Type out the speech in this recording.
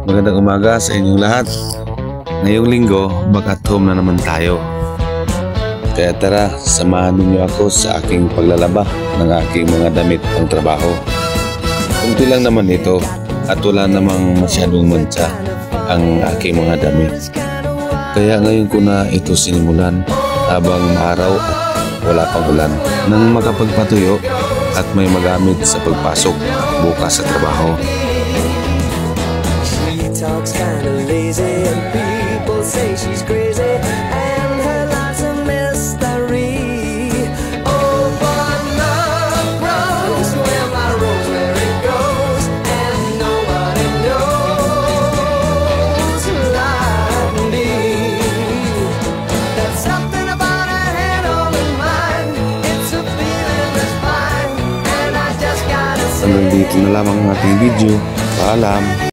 Magandang umaga sa inyong lahat. Ngayong linggo, back at home na naman tayo. Kaya tara, samahan ninyo ako sa aking paglalaba ng aking mga damit pang trabaho. Kunti lang naman ito at wala namang masyadong mancha ang aking mga damit. Kaya ngayon ko na ito sinimulan habang maaraw at wala pang ulan nang makapagpatuyo at may magamit sa pagpasok bukas sa trabaho. Talks kinda lazy and people say she's crazy and her life's a mystery. Oh, but love grows where my rosemary goes and nobody knows like me. There's something about her head on her mind. It's a feeling that's fine and I just gotta say. Hanggang dito na lamang ang ating video. Paalam!